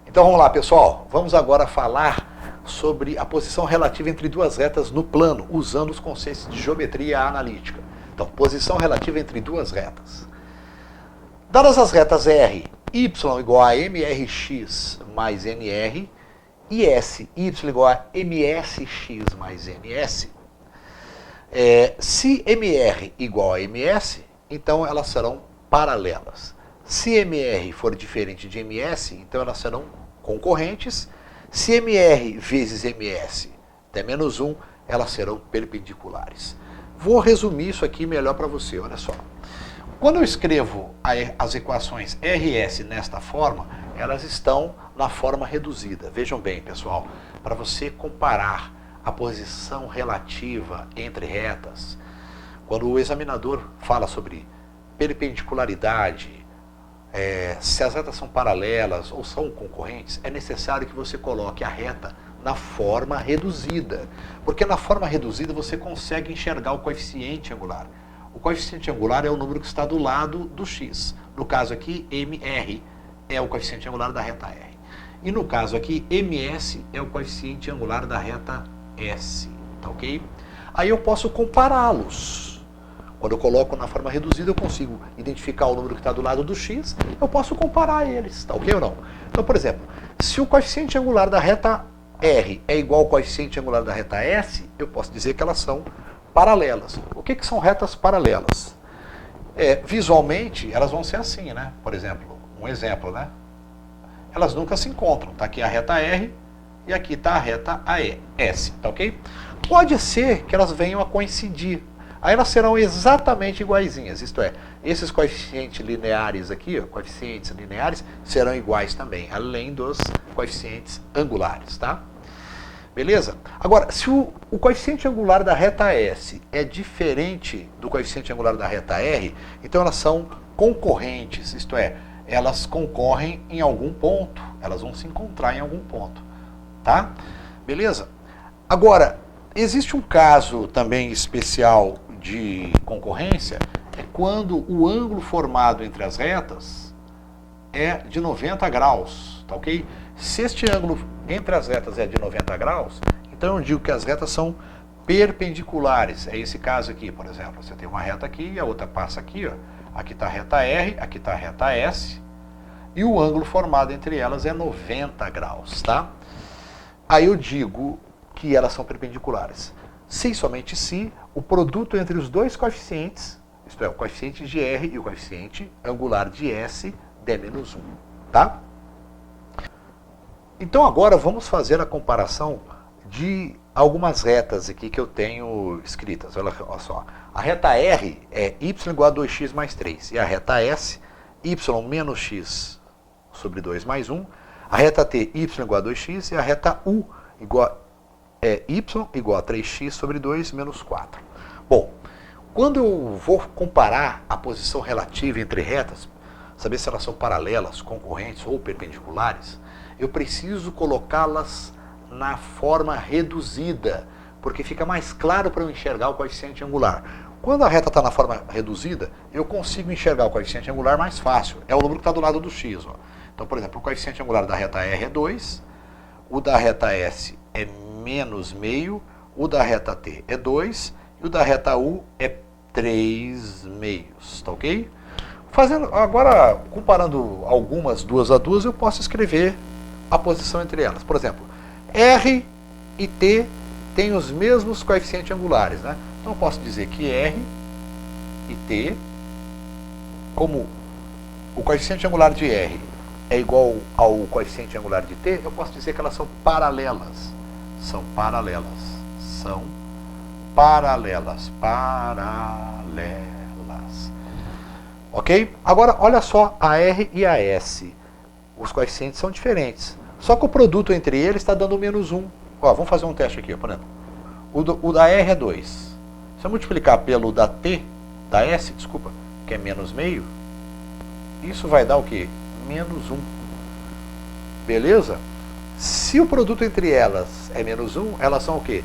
Então vamos lá, pessoal. Vamos agora falar sobre a posição relativa entre duas retas no plano, usando os conceitos de geometria analítica. Então, posição relativa entre duas retas. Dadas as retas R, y igual a mrx mais nr, e S, y igual a msx mais ms, se mr igual a ms, então elas serão paralelas. Se mr for diferente de ms, então elas serão concorrentes. Se mr vezes ms der menos 1, elas serão perpendiculares. Vou resumir isso aqui melhor para você, olha só. Quando eu escrevo as equações RS nesta forma, elas estão na forma reduzida. Vejam bem, pessoal, para você comparar a posição relativa entre retas, quando o examinador fala sobre perpendicularidade, se as retas são paralelas ou são concorrentes, é necessário que você coloque a reta na forma reduzida, porque na forma reduzida você consegue enxergar o coeficiente angular. O coeficiente angular é o número que está do lado do x. No caso aqui, MR é o coeficiente angular da reta R. E no caso aqui, MS é o coeficiente angular da reta S. Tá ok? Aí eu posso compará-los. Quando eu coloco na forma reduzida, eu consigo identificar o número que está do lado do x, eu posso comparar eles. Tá ok ou não? Então, por exemplo, se o coeficiente angular da reta R é igual ao coeficiente angular da reta S, eu posso dizer que elas são paralelas. O que são retas paralelas? Visualmente, elas vão ser assim, né? Por exemplo, um exemplo, né? Elas nunca se encontram. Está aqui a reta R e aqui está a reta S, tá ok? Pode ser que elas venham a coincidir. Aí elas serão exatamente iguaizinhas, isto é, esses coeficientes lineares aqui, coeficientes lineares, serão iguais também, além dos coeficientes angulares, tá? Beleza? Agora, se o coeficiente angular da reta S é diferente do coeficiente angular da reta R, então elas são concorrentes, isto é, elas concorrem em algum ponto, elas vão se encontrar em algum ponto, tá? Beleza? Agora, existe um caso também especial de concorrência, é quando o ângulo formado entre as retas é de 90 graus, tá ok? Se este ângulo entre as retas é de 90 graus, então eu digo que as retas são perpendiculares. É esse caso aqui, por exemplo. Você tem uma reta aqui e a outra passa aqui, ó. Aqui está a reta R, aqui está a reta S, e o ângulo formado entre elas é 90 graus, tá? Aí eu digo que elas são perpendiculares. Se e somente se o produto entre os dois coeficientes, isto é, o coeficiente de R e o coeficiente angular de S, der menos 1, tá? Então agora vamos fazer a comparação de algumas retas aqui que eu tenho escritas. Olha só, a reta R é y igual a 2x mais 3, e a reta S, y menos x sobre 2 mais 1, a reta T, y igual a 2x, e a reta U y igual a 3x sobre 2 menos 4. Bom, quando eu vou comparar a posição relativa entre retas, saber se elas são paralelas, concorrentes ou perpendiculares, eu preciso colocá-las na forma reduzida, porque fica mais claro para eu enxergar o coeficiente angular. Quando a reta está na forma reduzida, eu consigo enxergar o coeficiente angular mais fácil. É o número que está do lado do x. Ó. Então, por exemplo, o coeficiente angular da reta R é 2, o da reta S é menos meio, o da reta T é 2 e o da reta U é 3 meios, tá ok? Agora, comparando algumas duas a duas, eu posso escrever a posição entre elas. Por exemplo, R e T têm os mesmos coeficientes angulares, né? Então eu posso dizer que R e T, como o coeficiente angular de R é igual ao coeficiente angular de T, eu posso dizer que elas são paralelas. São paralelas. São paralelas. Paralelas. Ok? Agora, olha só a R e a S. Os coeficientes são diferentes. Só que o produto entre eles está dando menos 1. Ó, vamos fazer um teste aqui, por exemplo. O da R é 2. Se eu multiplicar pelo da T, da S, desculpa, que é menos meio, isso vai dar o quê? Menos 1. Beleza? Se o produto entre elas é menos 1, elas são o quê?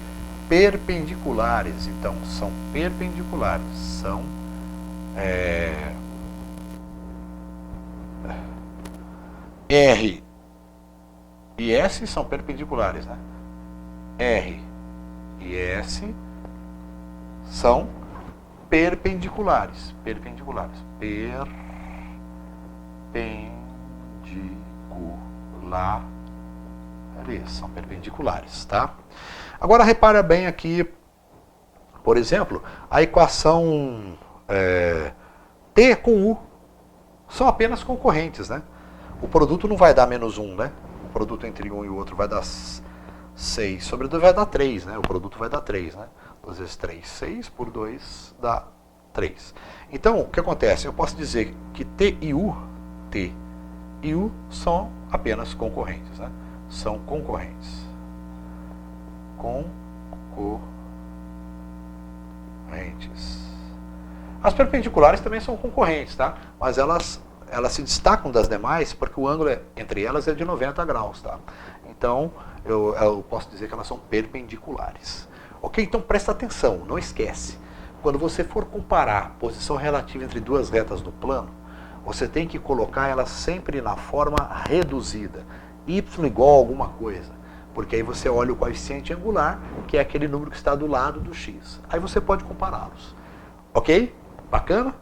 Perpendiculares. Então, são perpendiculares. São R e S são perpendiculares, né? R e S são perpendiculares. Perpendiculares. São perpendiculares, tá? Agora repara bem aqui, por exemplo, a equação T com U são apenas concorrentes, né? O produto não vai dar menos 1, né? O produto entre um e o outro vai dar 6 sobre 2 vai dar 3, né? O produto vai dar 3, né? 2 vezes 3, 6 por 2 dá 3. Então, o que acontece? Eu posso dizer que T e U são apenas concorrentes, né? São concorrentes. Concorrentes. As perpendiculares também são concorrentes, tá? Mas elas se destacam das demais porque o ângulo entre elas é de 90 graus, tá? Então, eu posso dizer que elas são perpendiculares. Ok? Então presta atenção, não esquece. Quando você for comparar a posição relativa entre duas retas no plano, você tem que colocar elas sempre na forma reduzida. Y igual a alguma coisa. Porque aí você olha o coeficiente angular, que é aquele número que está do lado do x. Aí você pode compará-los. Ok? Bacana?